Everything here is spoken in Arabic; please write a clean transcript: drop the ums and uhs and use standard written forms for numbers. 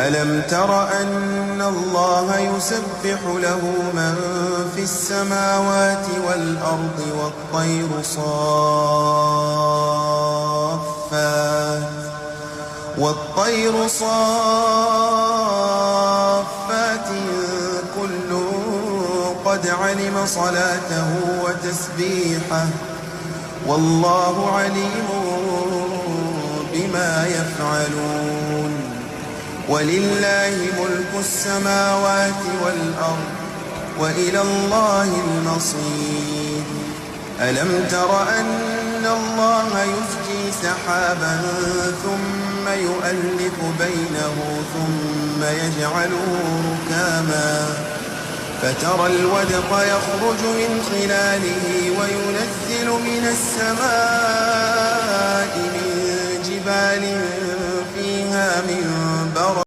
ألم تر أن الله يسبح له من في السماوات والأرض والطير صافات كل قد علم صلاته وتسبيحه والله عليم بما يفعلون ولله ملك السماوات والأرض وإلى الله المصير ألم تر أن الله يزجي سحابا ثم يؤلف بينه ثم يجعله ركاما فترى الودق يخرج من خلاله وينزل من السماء من جبال فيها من برد